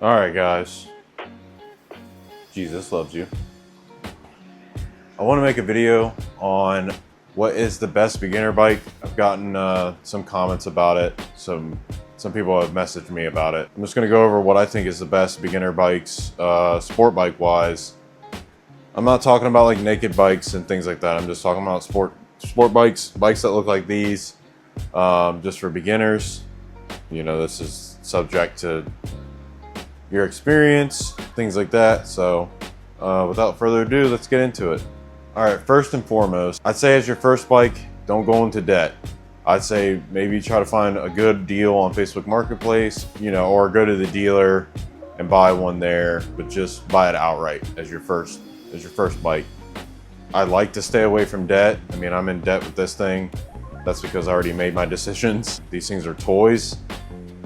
All right, guys. Jesus loves you. I want to make a video on what is the best beginner bike. I've gotten some comments about it. Some people have messaged me about it. I'm just going to go over what I think is the best beginner bikes, sport bike wise. I'm not talking about like naked bikes and things like that. I'm just talking about sport bikes that look like these, just for beginners. You know, this is subject to your experience, things like that. So without further ado, let's get into it. All right, first and foremost, I'd say as your first bike, don't go into debt. I'd say maybe try to find a good deal on Facebook Marketplace, you know, or go to the dealer and buy one there, but just buy it outright as your first bike. I like to stay away from debt. I mean, I'm in debt with this thing. That's because I already made my decisions. These things are toys.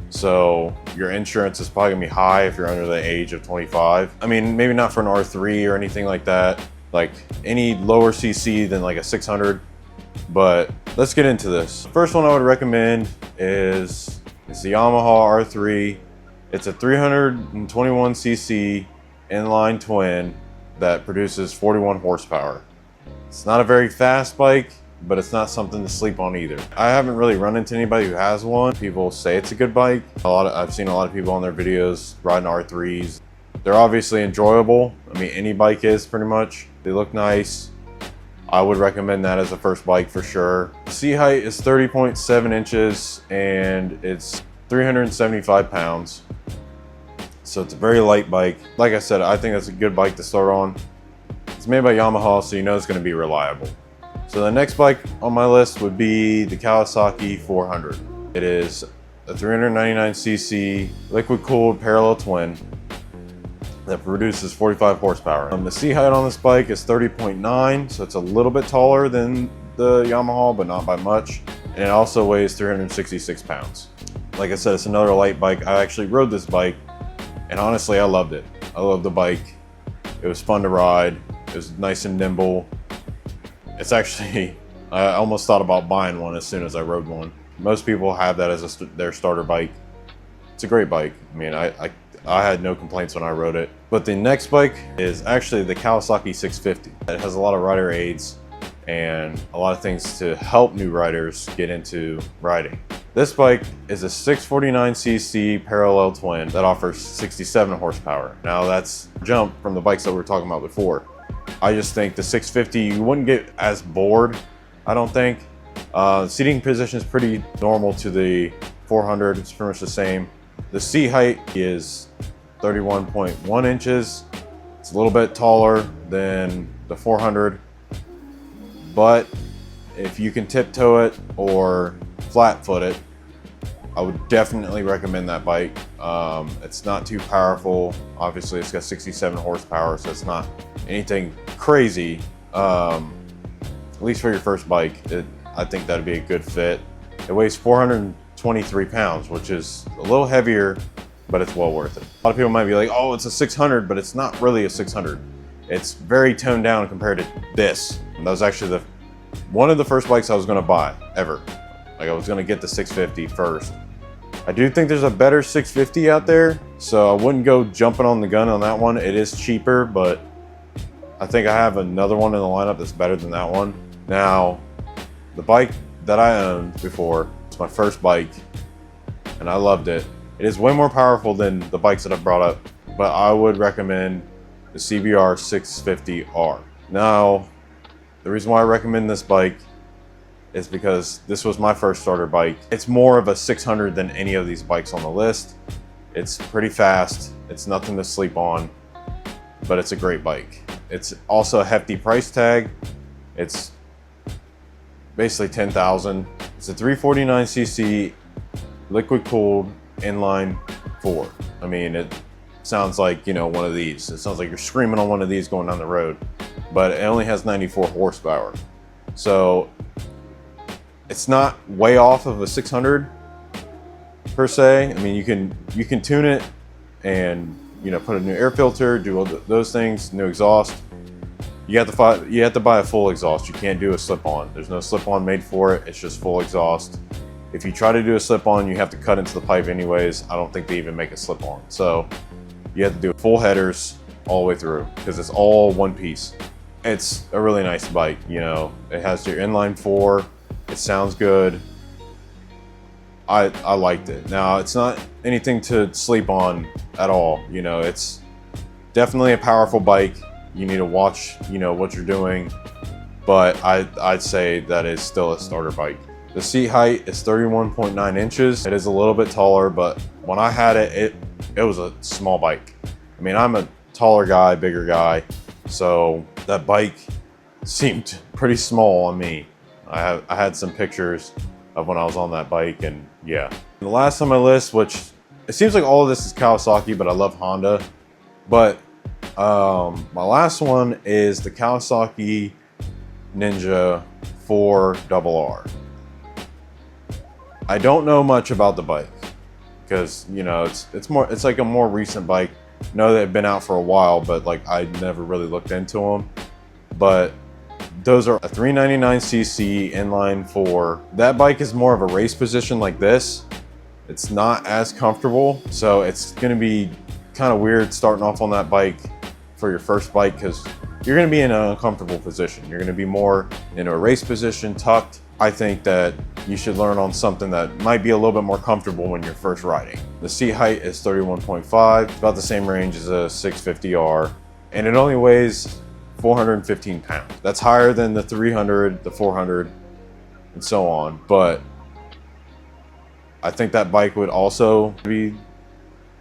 So your insurance is probably gonna be high if you're under the age of 25. I mean, maybe not for an R3 or anything like that, like any lower CC than like a 600, but let's get into this. First one I would recommend is the Yamaha R3. It's a 321cc inline twin that produces 41 horsepower. It's not a very fast bike, but it's not something to sleep on either. I haven't really run into anybody who has one. People say it's a good bike. I've seen a lot of people on their videos riding R3s. They're obviously enjoyable. I mean, any bike is pretty much. They look nice. I would recommend that as a first bike for sure. The seat height is 30.7 inches and it's 375 pounds. So it's a very light bike. Like I said, I think that's a good bike to start on. It's made by Yamaha, so you know it's gonna be reliable. So the next bike on my list would be the Kawasaki 400. It is a 399cc liquid-cooled parallel twin that produces 45 horsepower. The seat height on this bike is 30.9, so it's a little bit taller than the Yamaha, but not by much. And it also weighs 366 pounds. Like I said, it's another light bike. I actually rode this bike, and honestly, I loved it. I loved the bike. It was fun to ride. It was nice and nimble. It's actually, I almost thought about buying one as soon as I rode one. Most people have that as their starter bike. It's a great bike. I mean, I had no complaints when I rode it. But the next bike is actually the Kawasaki 650. It has a lot of rider aids and a lot of things to help new riders get into riding. This bike is a 649cc parallel twin that offers 67 horsepower. Now that's a jump from the bikes that we were talking about before. I just think the 650, you wouldn't get as bored, I don't think. Seating position is pretty normal to the 400, it's pretty much the same. The seat height is 31.1 inches. It's a little bit taller than the 400, but if you can tiptoe it or flat foot it, I would definitely recommend that bike. It's not too powerful. Obviously, it's got 67 horsepower, so it's not anything crazy. At least for your first bike, I think that'd be a good fit. It weighs 423 pounds, which is a little heavier, but it's well worth it. A lot of people might be like, oh, it's a 600, but it's not really a 600. It's very toned down compared to this. And that was actually one of the first bikes I was gonna buy, ever. Like, I was gonna get the 650 first. I do think there's a better 650 out there, so I wouldn't go jumping on the gun on that one. It is cheaper, but I think I have another one in the lineup that's better than that one. Now, the bike that I owned before, it's my first bike, and I loved it. It is way more powerful than the bikes that I've brought up, but I would recommend the CBR 650R. Now, the reason why I recommend this bike is because this was my first starter bike. It's more of a 600 than any of these bikes on the list. It's pretty fast. It's nothing to sleep on, but it's a great bike. It's also a hefty price tag. It's basically $10,000. It's a 349cc liquid cooled inline 4. I mean, it sounds like, you know, one of these. It sounds like you're screaming on one of these going down the road, but it only has 94 horsepower. So it's not way off of a 600 per se. I mean, you can tune it and, you know, put a new air filter, do all those things, new exhaust. You have to buy a full exhaust. You can't do a slip-on. There's no slip-on made for it. It's just full exhaust. If you try to do a slip-on, you have to cut into the pipe anyways. I don't think they even make a slip-on. So you have to do full headers all the way through because it's all one piece. It's a really nice bike, you know. It has your inline 4. It sounds good. I liked it. Now, it's not anything to sleep on at all. You know, it's definitely a powerful bike. You need to watch, you know, what you're doing. But I'd say that is still a starter bike. The seat height is 31.9 inches. It is a little bit taller, but when I had it, it was a small bike. I mean, I'm a taller guy, bigger guy. So that bike seemed pretty small on me. I had some pictures of when I was on that bike, and yeah. The last on my list, which it seems like all of this is Kawasaki, but I love Honda. But my last one is the Kawasaki Ninja 4RR. I don't know much about the bike because, you know, it's like a more recent bike. I know they've been out for a while, but like I never really looked into them. But those are a 399cc inline 4. That bike is more of a race position like this. It's not as comfortable, so it's going to be kind of weird starting off on that bike for your first bike because you're going to be in an uncomfortable position. You're going to be more in a race position, tucked. I think that you should learn on something that might be a little bit more comfortable when you're first riding. The seat height is 31.5, about the same range as a 650R, and it only weighs 415 pounds. That's higher than the 300, the 400, and so on. But I think that bike would also be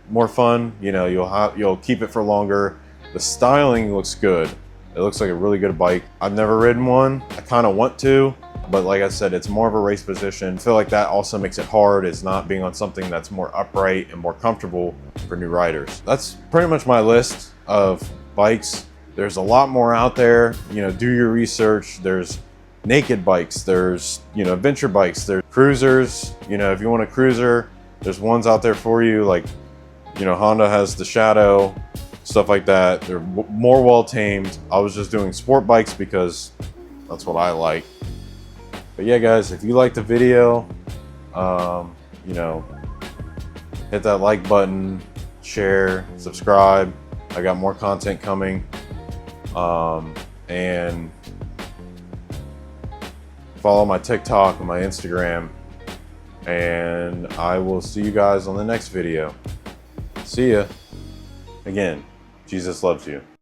more fun. You know, you'll keep it for longer. The styling looks good. It looks like a really good bike. I've never ridden one. I kind of want to, but like I said, it's more of a race position. I feel like that also makes it hard, is not being on something that's more upright and more comfortable for new riders. That's pretty much my list of bikes. There's a lot more out there. You know, do your research. There's naked bikes. There's, you know, adventure bikes. There's cruisers. You know, if you want a cruiser, there's ones out there for you. Like, you know, Honda has the Shadow, stuff like that. They're more well-tamed. I was just doing sport bikes because that's what I like. But yeah, guys, if you liked the video, you know, hit that like button, share, subscribe. I got more content coming. And follow my TikTok and my Instagram, and I will see you guys on the next video. See ya. Again, Jesus loves you.